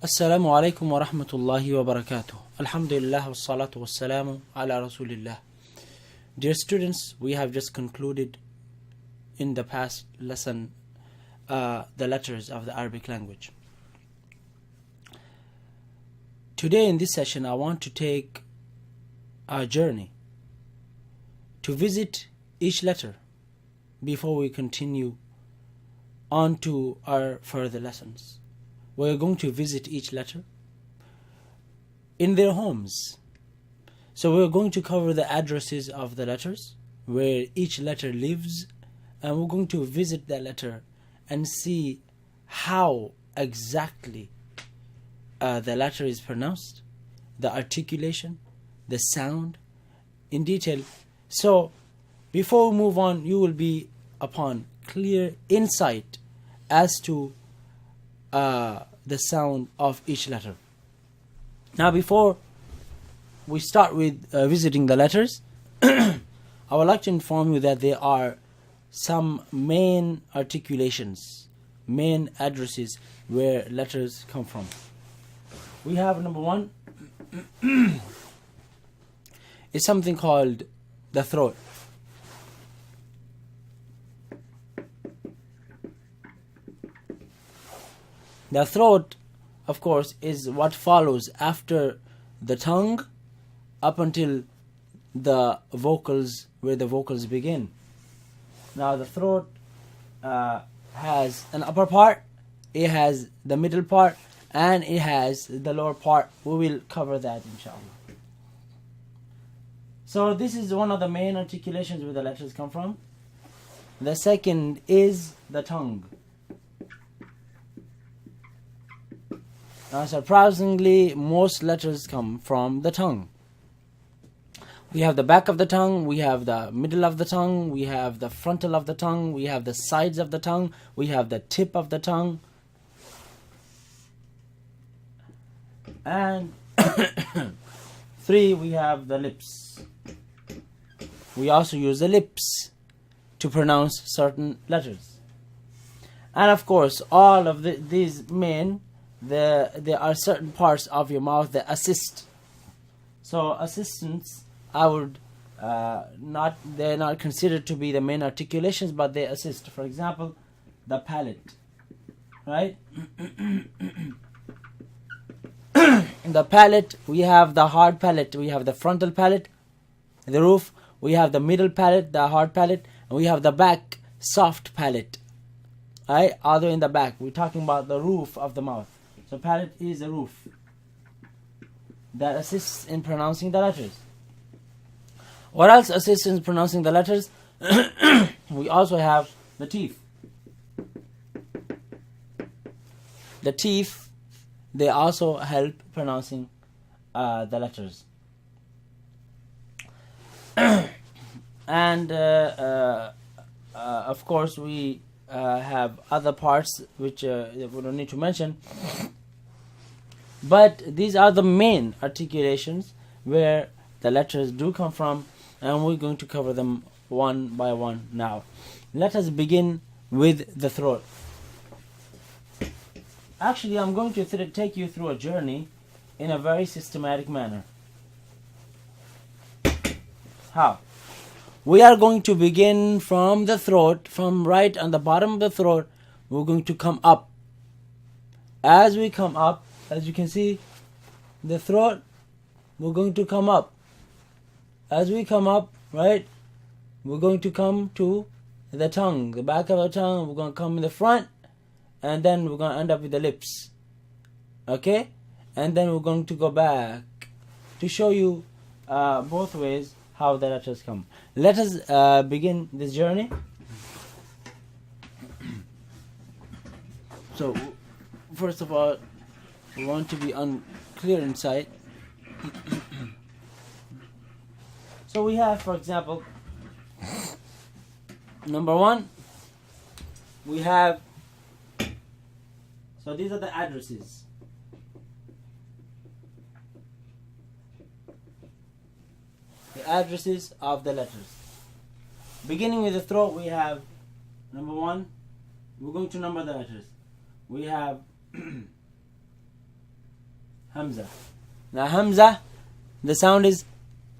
Assalamu alaikum wa rahmatullahi wa barakatuh. Alhamdulillah wa salatu wa salamu ala rasulillah. Dear students, we have just concluded in the past lesson the letters of the Arabic language. Today in this session I want to take a journey to visit each letter before we continue on to our further lessons. We're going to visit each letter in their homes. So we're going to cover the addresses of the letters, where each letter lives, and we're going to visit that letter and see how exactly the letter is pronounced, the articulation, the sound in detail. So before we move on, you will be upon clear insight as to the sound of each letter. Now, before we start with visiting the letters, I would like to inform you that there are some main articulations, main addresses where letters come from. We have number one is something called the throat. The throat, of course, is what follows after the tongue up until the vocals, where the vocals begin. Now the throat has an upper part, it has the middle part, and it has the lower part. We will cover that inshallah. So this is one of the main articulations where the letters come from. The second is the tongue. Now, surprisingly, most letters come from the tongue. We have the back of the tongue, we have the middle of the tongue, we have the frontal of the tongue, we have the sides of the tongue, we have the tip of the tongue. And 3, we have the lips. We also use the lips to pronounce certain letters. And of course, all of these main, there are certain parts of your mouth that assist. So assistants, I would they're not considered to be the main articulations, but they assist. For example, the palate, right? The palate, we have the hard palate, we have the frontal palate, the roof, we have the middle palate, the hard palate, and we have the back, soft palate. Right? Although in the back, we're talking about the roof of the mouth. So palate is a roof that assists in pronouncing the letters. What else assists in pronouncing the letters? We also have the teeth. The teeth, they also help pronouncing the letters. And of course we have other parts which we don't need to mention. But these are the main articulations where the letters do come from, and we're going to cover them one by one now. Let us begin with the throat. Actually, I'm going to take you through a journey in a very systematic manner. How? We are going to begin from the throat, from right on the bottom of the throat. We're going to come up. As we come up, as you can see, the throat, we're going to come up. As we come up, right, we're going to come to the tongue, the back of the tongue. We're going to come in the front, and then we're going to end up with the lips. Okay? And then we're going to go back to show you both ways how the letters come. Let us begin this journey. So, first of all, we want to be clear inside. So we have, for example, number 1, we have, so these are the addresses. The addresses of the letters. Beginning with the throat, we have number 1, we're going to number the letters. We have Hamza. Now Hamza, the sound is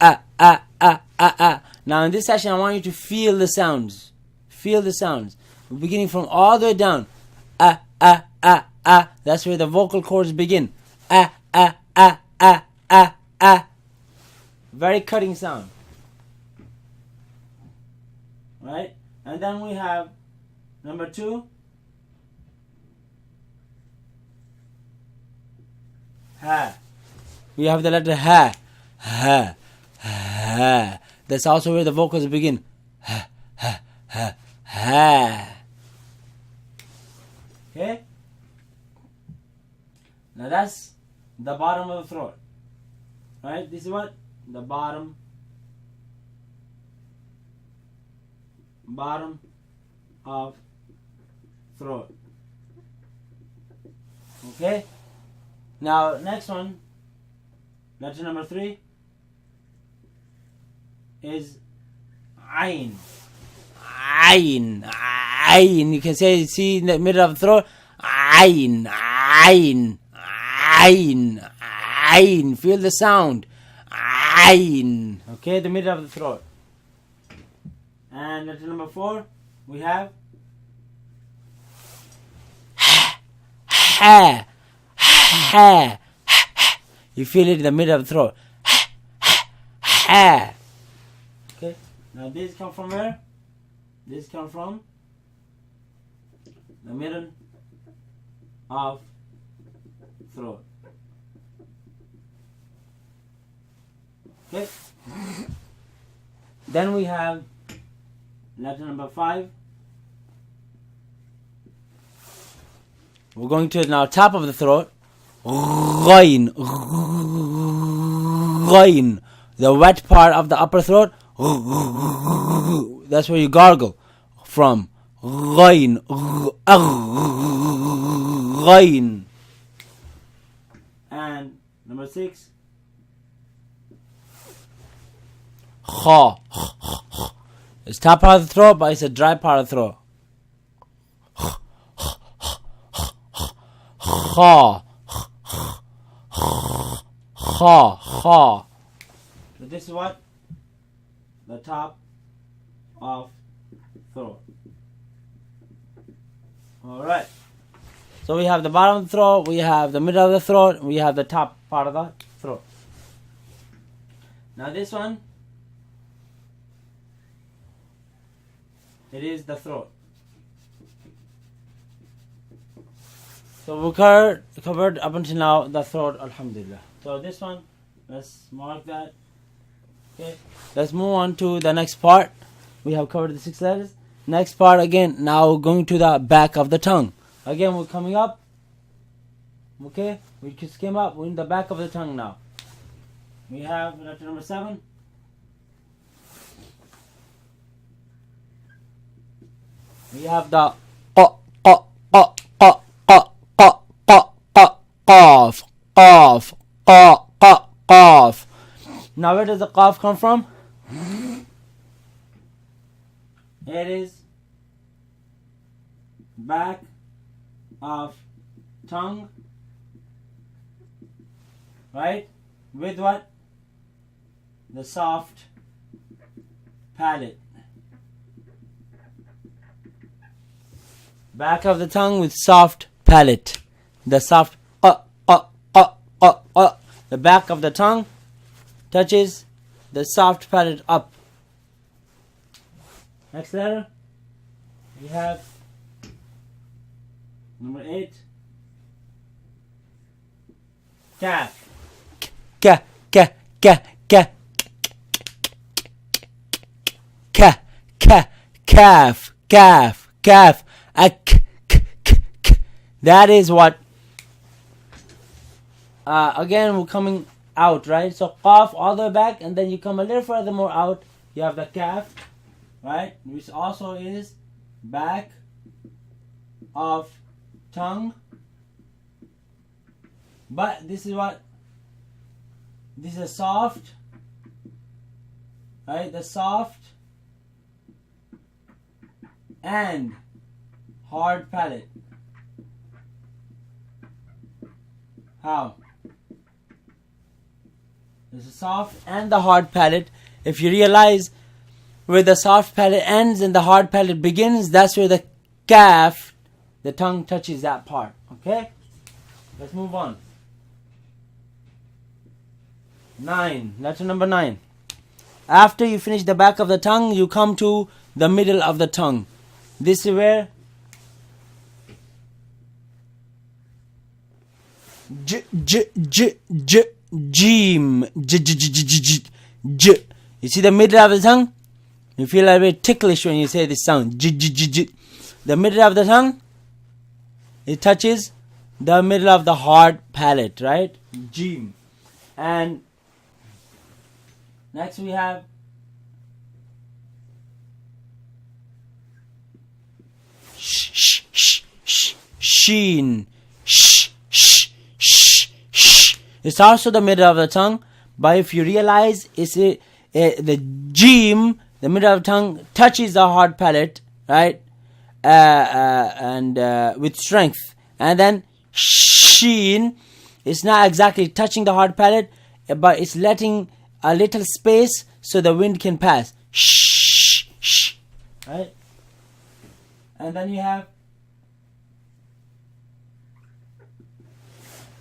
ah, ah, ah, ah, ah. Now in this session, I want you to feel the sounds. Feel the sounds. We're beginning from all the way down. Ah, ah, ah, ah. That's where the vocal cords begin. Ah, ah, ah, ah, ah, ah. Very cutting sound. Right? And then we have number 2. Ha. We have the letter ha. Ha. Ha. That's also where the vocals begin. Ha. Ha. Ha. Ha. Okay? Now that's the bottom of the throat. Right? This is what? The bottom of throat. Okay? Now, next one, letter number 3 is Ayn. Ayn. Ayn. You can see in the middle of the throat. Ayn. Ayn. Ayn. Ayn. Feel the sound. Ayn. Okay, the middle of the throat. And letter number 4, we have ha. Ha. You feel it in the middle of the throat. Ha. Okay. Now these come from where? These come from the middle of throat. Okay. Then we have letter number 5. We're going to now top of the throat. Ghain. Ghain. The wet part of the upper throat. That's where you gargle from. Ghain. Ghain. And number 6. Kha. It's top part of the throat, but it's a dry part of the throat. Kha. Kha. Kha. So this is what? The top of throat. Alright. So we have the bottom of the throat, we have the middle of the throat, we have the top part of the throat. Now this one, it is the throat. So we covered up until now the throat, alhamdulillah. So this one, let's mark that. Okay, let's move on to the next part. We have covered the 6 letters. Next part again, now going to the back of the tongue. Again, we're coming up. Okay, we just came up. We're in the back of the tongue now. We have letter number 7. We have the qaf, qaf, qaf. Now where does the qaf come from? It is back of tongue, right? With what? The soft palate. Back of the tongue with soft palate. The soft the back of the tongue touches the soft palate up. Next letter, we have number 8. Kaf. Ka. Calf. That is what. Again, we're coming out, right? So qaf all the way back, and then you come a little further more out. You have the calf, right? Which also is back of tongue. But this is what? This is soft, right? The soft and hard palate. How? There's a soft and the hard palate. If you realize where the soft palate ends and the hard palate begins, that's where the calf, the tongue touches that part. Okay? Let's move on. 9. Letter number 9. After you finish the back of the tongue, you come to the middle of the tongue. This is where Jim. You see the middle of the tongue? You feel a bit ticklish when you say this sound. The middle of the tongue, it touches the middle of the hard palate, right? Jim. And next we have sheen. It's also the middle of the tongue, but if you realize it's the jim, the middle of the tongue touches the hard palate, right? And with strength. And then sheen, it's not exactly touching the hard palate, but it's letting a little space so the wind can pass. Right? And then you have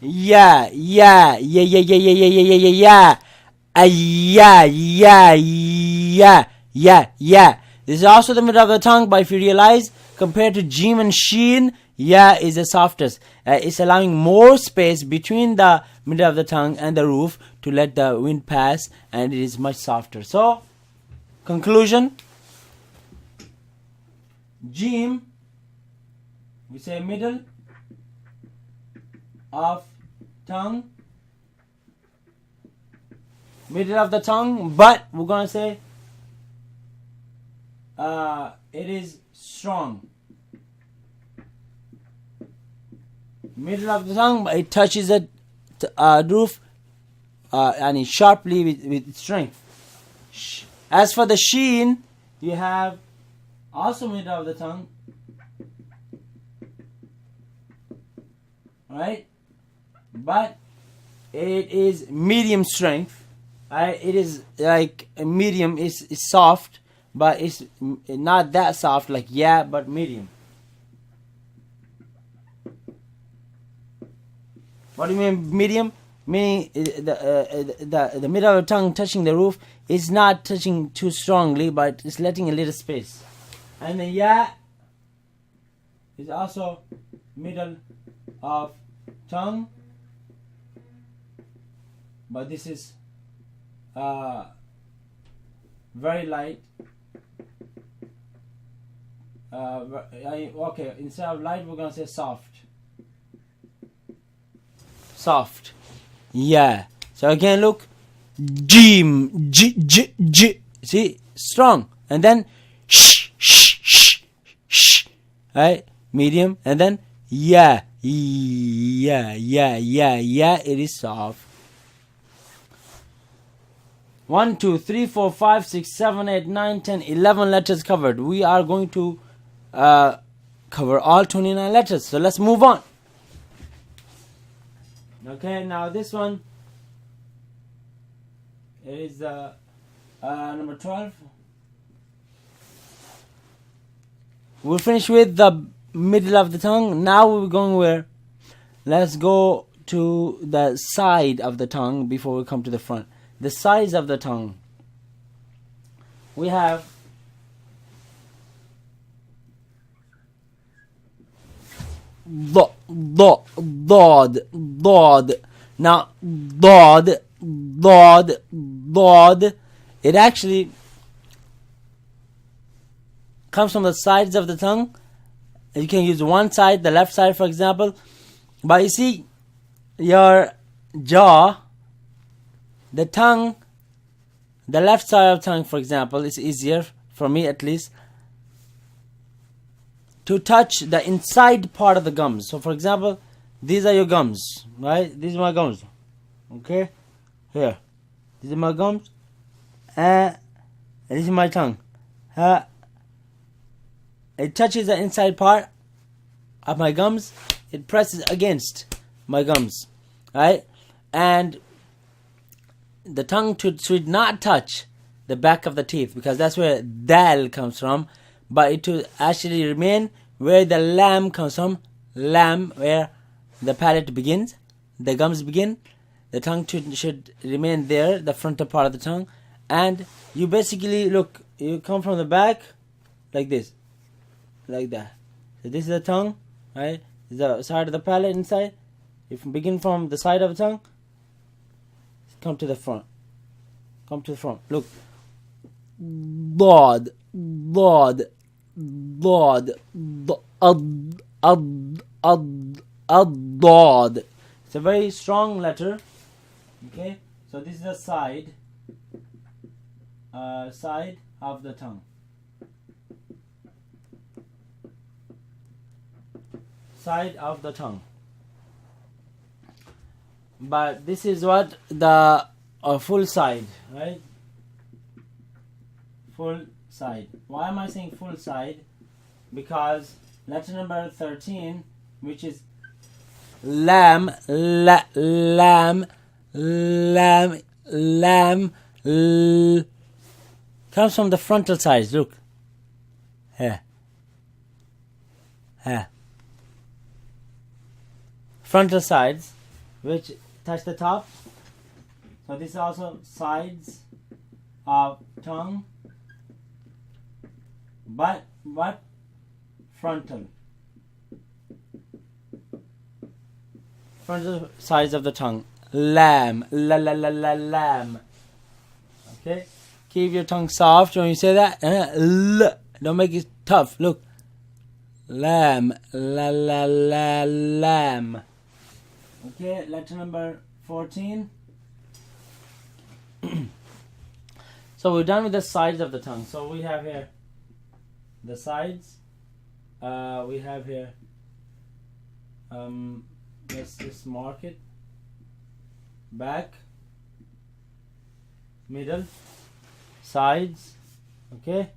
yeah. This is also the middle of the tongue, but if you realize, compared to jim and sheen, yeah is the softest. It's allowing more space between the middle of the tongue and the roof to let the wind pass, and it is much softer. So, conclusion: jim, we say middle of tongue, but we're gonna say it is strong. Middle of the tongue, but it touches the roof and sharply with strength. As for the sheen, you have also middle of the tongue, right? But it is medium strength. It is like a medium. It's soft, but it's not that soft like but medium. What do you mean medium? Meaning the middle of the tongue touching the roof is not touching too strongly, but it's letting a little space. And the is also middle of tongue, but this is very light. Okay, instead of light, we're gonna say soft. Yeah. So again, look, jim, see, strong, and then right, medium, and then yeah, it is soft. 1, 2, 3, 4, 5, 6, 7, 8, 9, 10, 11 letters covered. We are going to cover all 29 letters. So let's move on. Okay, now this one is number 12. We'll finish with the middle of the tongue. Now we're going where? Let's go to the side of the tongue before we come to the front. The sides of the tongue. We have dod. Now, dod. It actually comes from the sides of the tongue. You can use one side, the left side, for example. But you see, your jaw, the tongue, the left side of the tongue, for example, is easier, for me at least, to touch the inside part of the gums. So, for example, these are your gums, right? These are my gums. Okay? Here. These are my gums. And this is my tongue. It touches the inside part of my gums. It presses against my gums. Right? And the tongue should not touch the back of the teeth, because that's where dal comes from, but it will actually remain where the lam comes from. Lam, where the palate begins, the gums begin, the tongue should remain there, the frontal part of the tongue. And you basically, look, you come from the back like this, like that. So this is the tongue, right? This is the side of the palate inside. If you begin from the side of the tongue, come to the front. Come to the front. Look. Bod, bod, bod, bod. It's a very strong letter. Okay, so this is the side of the tongue. Side of the tongue. But this is what the full side, right? Full side. Why am I saying full side? Because letter number 13, which is lam, lam, comes from the frontal sides. Look. Here. Here. Frontal sides, which touch the top. So this is also sides of tongue. But what? Frontal. Frontal sides of the tongue. Lam. Lam. Okay? Keep your tongue soft when you say that. Don't make it tough. Look. Lam. Lam. Okay, letter number 14. So we're done with the sides of the tongue. So we have here the sides. We have here, let's just mark it. Back, middle, sides. Okay,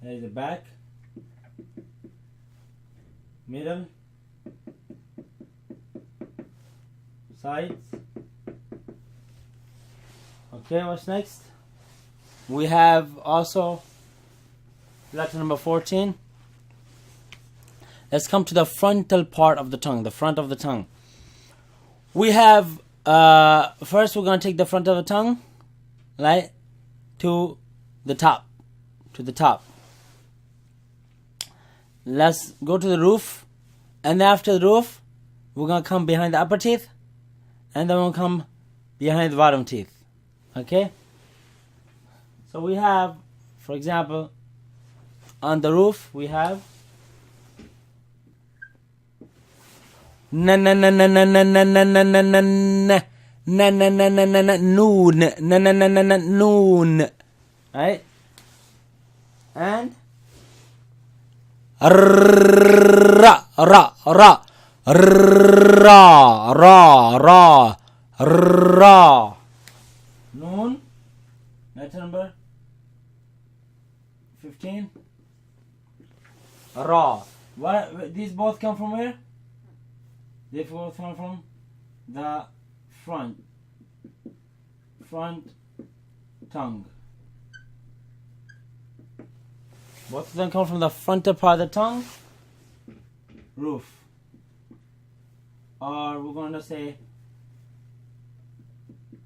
there's the back, middle, sides. Okay, what's next? We have also letter number 14. Let's come to the frontal part of the tongue, the front of the tongue. We have, first we're going to take the front of the tongue, right, to the top, Let's go to the roof, and after the roof, we're going to come behind the upper teeth, and then we'll come behind the bottom teeth. Okay? So we have, for example, on the roof we have noon, right? And ra. Noon, letter number 15. Ra. These both come from where? They both come from the front tongue. Both of them come from the frontal part of the tongue, roof. Or we're going to say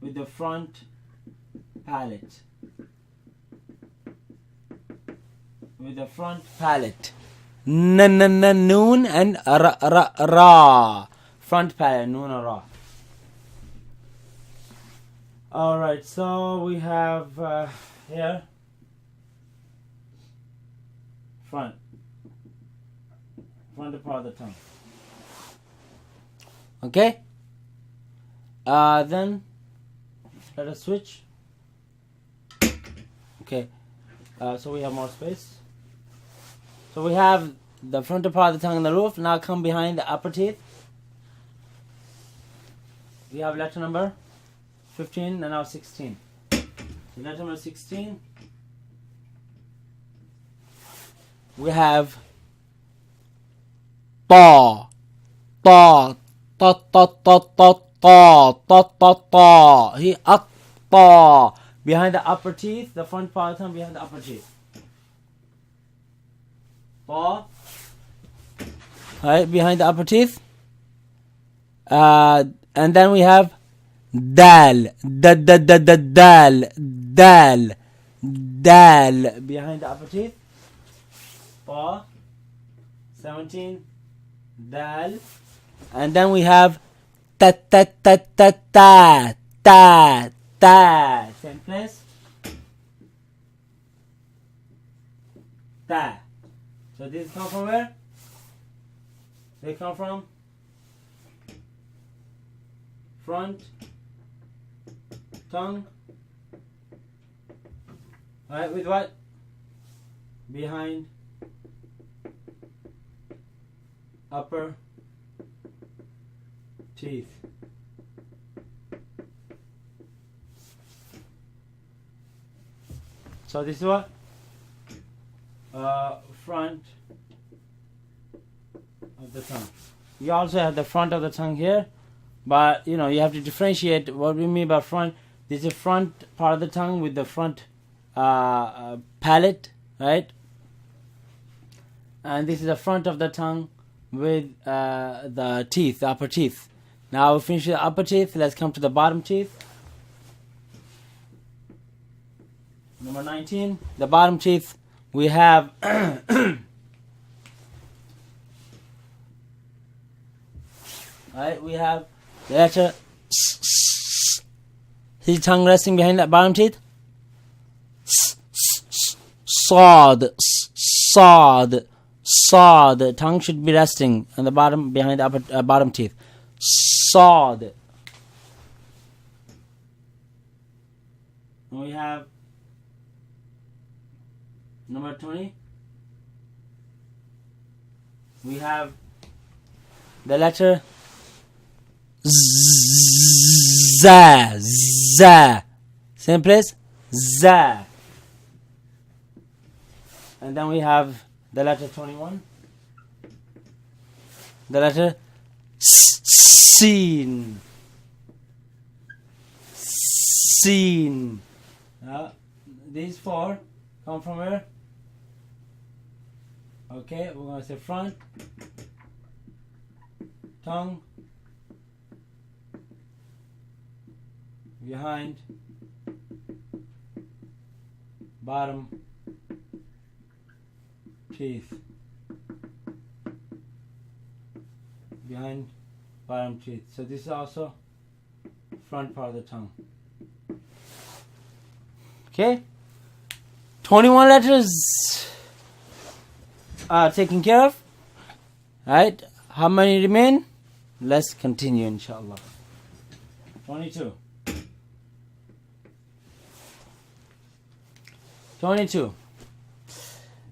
with the front palate. With the front palate. Noon and ra. Front palate, noon or ra. Alright, so we have here front part of the tongue. Okay? Then let us switch. Okay. So we have more space. So we have the frontal part of the tongue and the roof. Now come behind the upper teeth. We have letter number 15 and now 16. So letter number 16. We have ta. ta. He ta. Behind the upper teeth, the front part of the tongue behind the upper teeth. Ta. Right, behind the upper teeth. And then we have dal. Dal. Behind the upper teeth. Ta. 17. Dal. And then we have ta. Same place. Ta. So these come from where? They come from front tongue. Alright, with what? Behind upper teeth. So this is what? Front of the tongue. You also have the front of the tongue here, but you have to differentiate what we mean by front. This is the front part of the tongue with the front palate, right? And this is the front of the tongue with the teeth, the upper teeth. Now we finish the upper teeth. Let's come to the bottom teeth. Number 19, the bottom teeth. We have right, we have the letter S. See the tongue resting behind that bottom teeth? Sod. The tongue should be resting on the bottom, behind the upper bottom teeth. Sod. And we have number 20. We have the letter Z. Same place? Z. And then we have the letter 21. The letter Seen. These four come from where? Okay, we're going to say front, tongue, behind, bottom, teeth. Behind, bottom teeth. So this is also front part of the tongue. Okay, 21 letters are taken care of. Right? How many remain? Let's continue, inshallah. 22.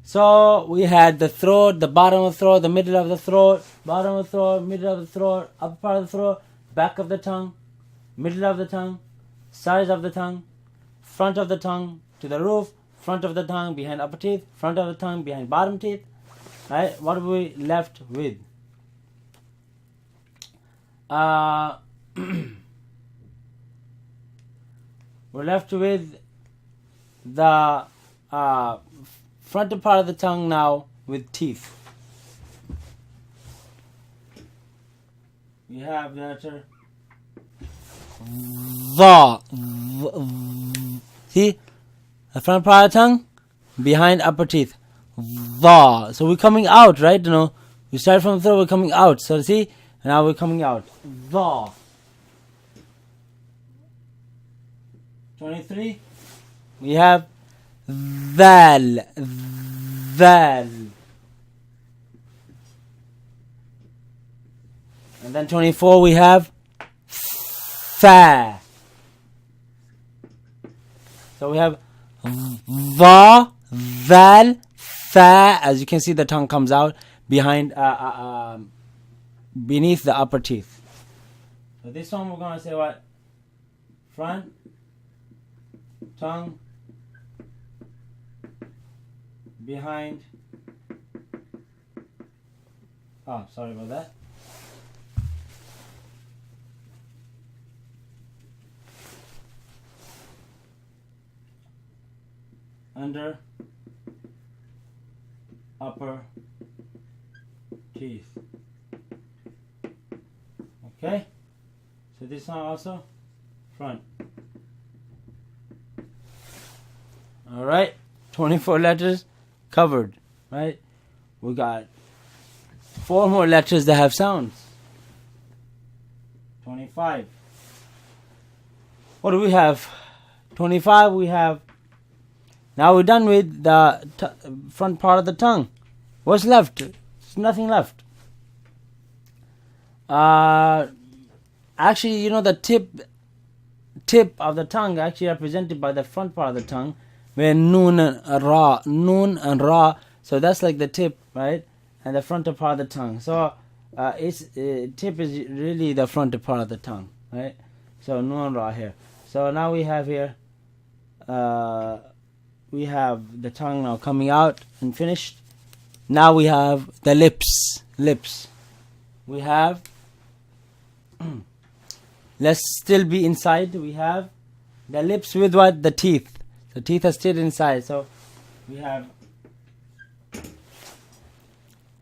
So we had the throat, the bottom of the throat, the middle of the throat, bottom of the throat, middle of the throat, upper part of the throat, back of the tongue, middle of the tongue, sides of the tongue, front of the tongue to the roof, front of the tongue behind upper teeth, front of the tongue behind bottom teeth. Right? What are we left with? We're left with the frontal part of the tongue now with teeth. We have the letter the. See? The front part of the tongue behind upper teeth. The. So we're coming out, right? We start from the throat, we're coming out. So see? Now we're coming out. The. 23. We have Val. And then 24 we have Fa. So we have Va, Val, Fa. As you can see, the tongue comes out behind, beneath the upper teeth. So this one we're going to say what? Front, tongue, behind. Oh, sorry about that. under upper teeth. Okay, so this one also front. All right, 24 letters covered. Right, we got 4 more letters that have sounds. 25. What do we have? 25 we have. Now we're done with the front part of the tongue. What's left? There's nothing left. Actually, the tip of the tongue actually represented by the front part of the tongue, where noon and ra. So that's like the tip, right? And the front part of the tongue. So tip is really the front part of the tongue, right? So noon ra here. So now we have here. We have the tongue now coming out and finished. Now we have the lips. We have. Let's still be inside. We have the lips with what? The teeth. The teeth are still inside. So we have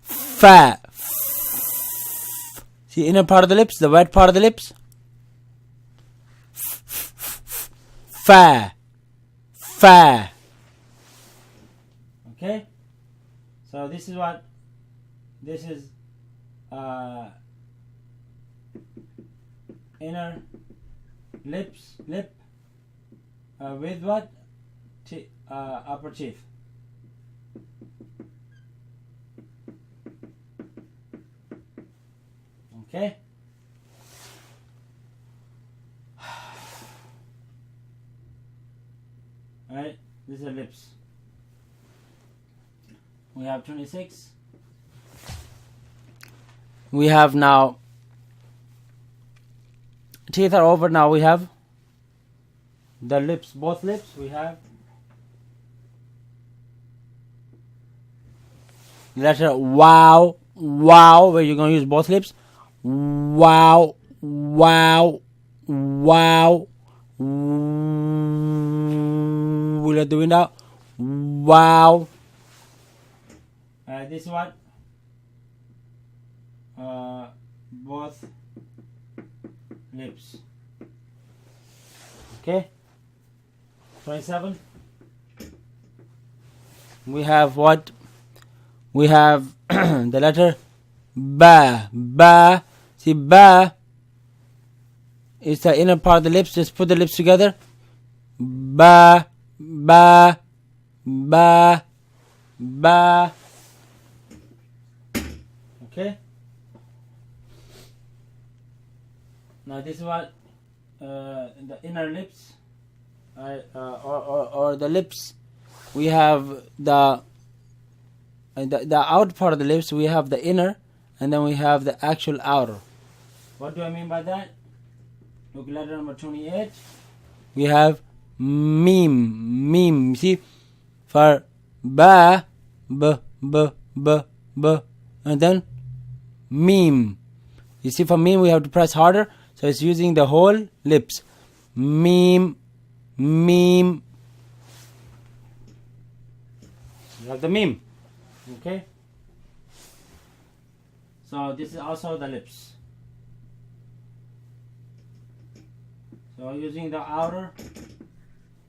fa. See, inner part of the lips, the wet part of the lips. Fa. Okay. So this is what. This is inner lip with what? Upper teeth. Okay. Alright, these are lips. We have 26. We have now teeth are over. Now we have the lips, both lips. We have letter wow, where you're going to use both lips. Wow. We let the wind out. Wow. This one. Both lips. Okay. 27. We have what? We have the letter ba. See, ba is the inner part of the lips. Just put the lips together. Ba. Okay. Now this is what the inner lips, or the lips. We have the outer part of the lips. We have the inner, and then we have the actual outer. What do I mean by that? Look, letter number 28. We have meme. See, for ba, b, and then meme. You see, for meme we have to press harder, so it's using the whole lips. Meme. You have the meme. Okay. So this is also the lips. So using the outer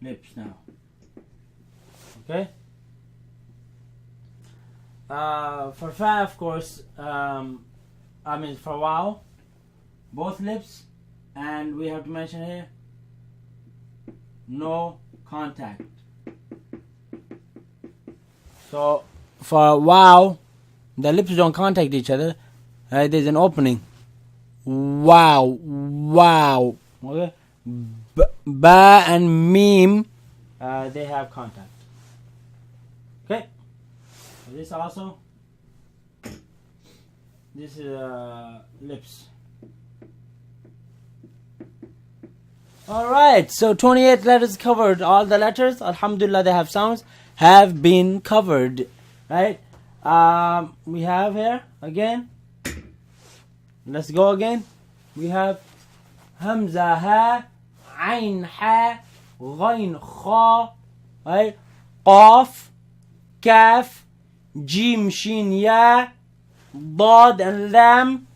lips now. Okay. For fa, of course, for wow, both lips, and we have to mention here, no contact. So for wow, the lips don't contact each other. Right? There's an opening. Wow. Okay. Ba and meme, they have contact. Okay. So this also. This is lips. Alright, so 28 letters covered. All the letters, alhamdulillah, they have sounds, have been covered. Right? We have here, again. Let's go again. We have Hamza, Ha, Ain, Ha, Ghain, Kha, right? Qaf, Kaf, Jim, Shin, Ya, Dad and Lam,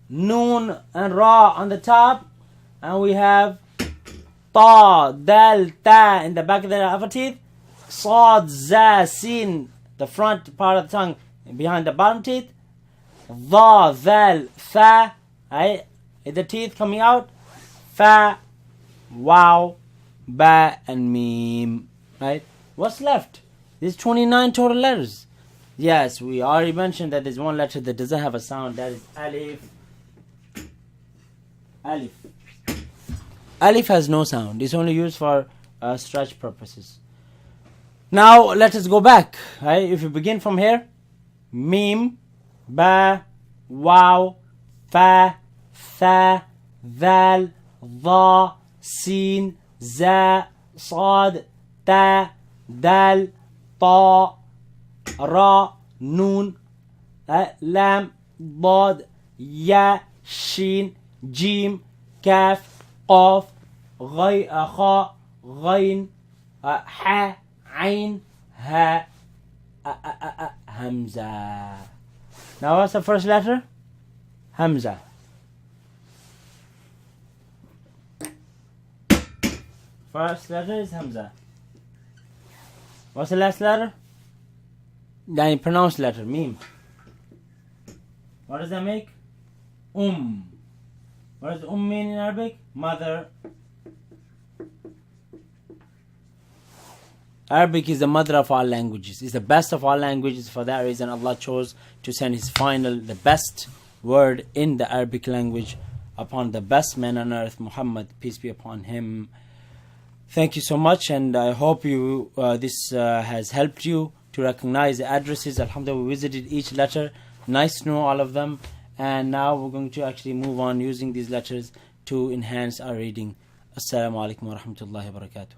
Noon and Ra on the top, and we have Ta, Dal, Ta in the back of the upper teeth, Sad, Za, Sin, the front part of the tongue behind the bottom teeth, Dha, Dhal, Tha, right, the teeth coming out, Fa, Wow, Ba, and Mim, right? What's left? There's 29 total letters. Yes, we already mentioned that there's one letter that doesn't have a sound. That is Alif. Alif. Alif has no sound. It's only used for stretch purposes. Now let us go back. Right? If you begin from here, Mim, Ba, Wow, Fa, Tha, Dhal, Dha, Sin, Za, Sad, Ta, Dal, Ta, Ra, Noon, Lam, Dad, Ya, Shin, Jim, Kaf, Qaf, Kha, Ghain, Ha, Ain, Ha, Hamza. Now what's the first letter? Hamza. First letter is Hamza. What's the last letter? The pronounced letter, Mim. What does that make? What does mean in Arabic? Mother. Arabic is the mother of all languages. It's the best of all languages. For that reason, Allah chose to send His final, the best word in the Arabic language upon the best man on earth, Muhammad, peace be upon him. Thank you so much, and I hope this has helped you to recognize the addresses. Alhamdulillah, we visited each letter. Nice to know all of them. And now we're going to actually move on using these letters to enhance our reading. Assalamu alaikum wa rahmatullahi wa barakatuh.